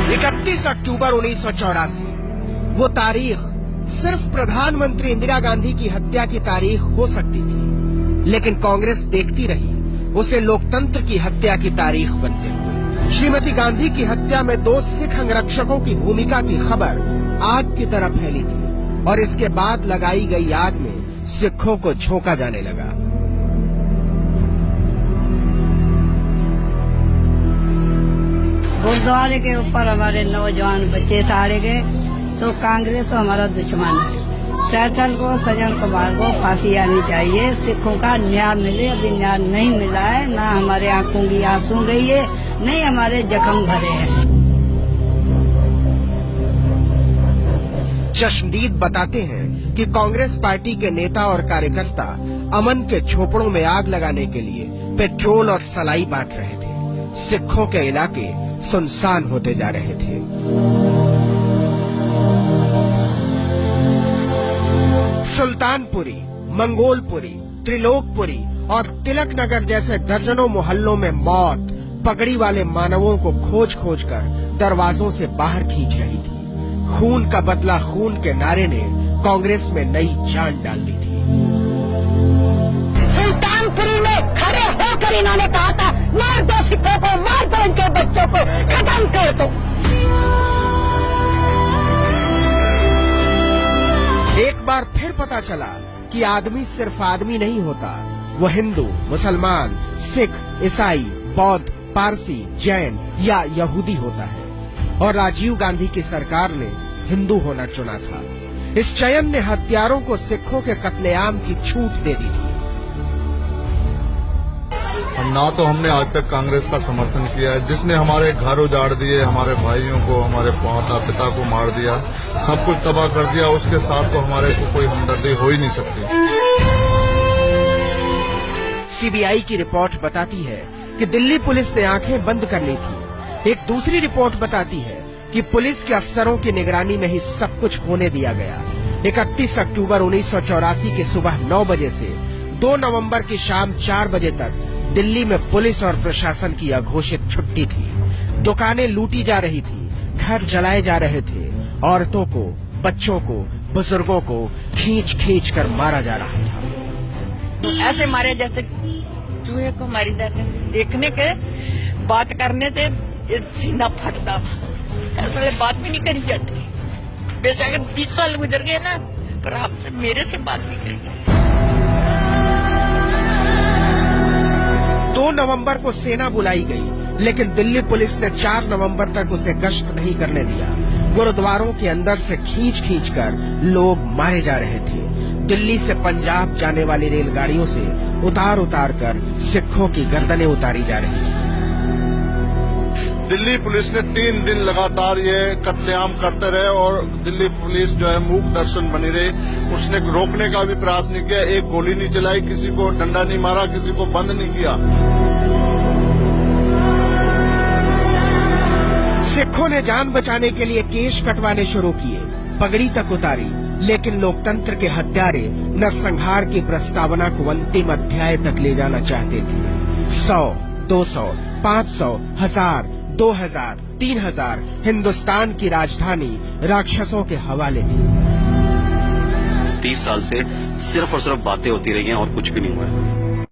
31 अक्टूबर 1984 वो तारीख सिर्फ प्रधानमंत्री इंदिरा गांधी की हत्या की तारीख हो सकती थी, लेकिन कांग्रेस देखती रही उसे लोकतंत्र की हत्या की तारीख बनते हुए। श्रीमती गांधी की हत्या में 2 सिख अंगरक्षकों की भूमिका की खबर आग की तरह फैली थी और इसके बाद लगाई गई आग में सिखों को झोंका जाने लगा। गुरुद्वारे के ऊपर हमारे नौजवान बच्चे साड़े गए तो कांग्रेस तो हमारा दुश्मन है। टैटल को, सज्जन कुमार को फांसी आनी चाहिए। सिखों का न्याय मिले, अभी न्याय नहीं मिला है। ना हमारे आंखों की आंसू गई है, नहीं हमारे जख्म भरे हैं। चश्मदीद बताते हैं कि कांग्रेस पार्टी के नेता और कार्यकर्ता अमन के झोपड़ों में आग लगाने के लिए पेट्रोल और सलाई बांट रहे थे। सिखों के इलाके सुनसान होते जा रहे थे। सुल्तानपुरी, मंगोलपुरी, त्रिलोकपुरी और तिलक नगर जैसे दर्जनों मोहल्लों में मौत पगड़ी वाले मानवों को खोज खोज कर दरवाजों से बाहर खींच रही थी। खून का बदला खून के नारे ने कांग्रेस में नई जान डाल दी थी। सुल्तानपुरी में खड़े होकर इन्होंने कहा था, मार दो सिखों को, मार दो इनके बच्चों को, खत्म कर दो। एक बार फिर पता चला कि आदमी सिर्फ आदमी नहीं होता, वो हिंदू, मुसलमान, सिख, ईसाई, बौद्ध, पारसी, जैन या यहूदी होता है। और राजीव गांधी की सरकार ने हिंदू होना चुना था। इस चयन ने हत्यारों को सिखों के कत्लेआम की छूट दे दी थी। ना तो हमने आज तक कांग्रेस का समर्थन किया है, जिसने हमारे घर उजाड़ दिए, हमारे भाइयों को, हमारे माता पिता को मार दिया, सब कुछ तबाह कर दिया, उसके साथ तो हमारे को कोई हमदर्दी हो ही नहीं सकती। सीबीआई की रिपोर्ट बताती है कि दिल्ली पुलिस ने आंखें बंद कर ली थी। एक दूसरी रिपोर्ट बताती है कि पुलिस के अफसरों की निगरानी में ही सब कुछ होने दिया गया। 31 अक्टूबर 1984 की सुबह 9 बजे से 2 नवंबर की शाम 4 बजे तक दिल्ली में पुलिस और प्रशासन की अघोषित छुट्टी थी। दुकानें लूटी जा रही थी, घर जलाए जा रहे थे, औरतों को, बच्चों को, बुजुर्गों को खींच खींच कर मारा जा रहा था। ऐसे मारे जैसे चूहे को मारी जाते, देखने के बात करने से सीना फटता, ऐसे बात भी नहीं करी जाती। बेशक 20 साल गुजर गए ना, पर आपसे मेरे से बात नहीं करी जाती। 2 नवंबर को सेना बुलाई गई, लेकिन दिल्ली पुलिस ने 4 नवंबर तक उसे गश्त नहीं करने दिया। गुरुद्वारों के अंदर से खींच खींच कर लोग मारे जा रहे थे। दिल्ली से पंजाब जाने वाली रेलगाड़ियों से उतार उतार कर सिखों की गर्दनें उतारी जा रही थी। दिल्ली पुलिस ने 3 दिन लगातार ये कत्लेआम करते रहे और दिल्ली पुलिस जो है मूक दर्शन बनी रही। उसने रोकने का भी प्रयास नहीं किया, एक गोली नहीं चलाई, किसी को डंडा नहीं मारा, किसी को बंद नहीं किया। सिखों ने जान बचाने के लिए केश कटवाने शुरू किए, पगड़ी तक उतारी, लेकिन लोकतंत्र के हत्यारे नरसंहार की प्रस्तावना को अंतिम अध्याय तक ले जाना चाहते थे। 100, 200, 500, 1000, 2000, 3000 हिंदुस्तान की राजधानी राक्षसों के हवाले थी। 30 साल से सिर्फ और सिर्फ बातें होती रही हैं और कुछ भी नहीं हुआ है।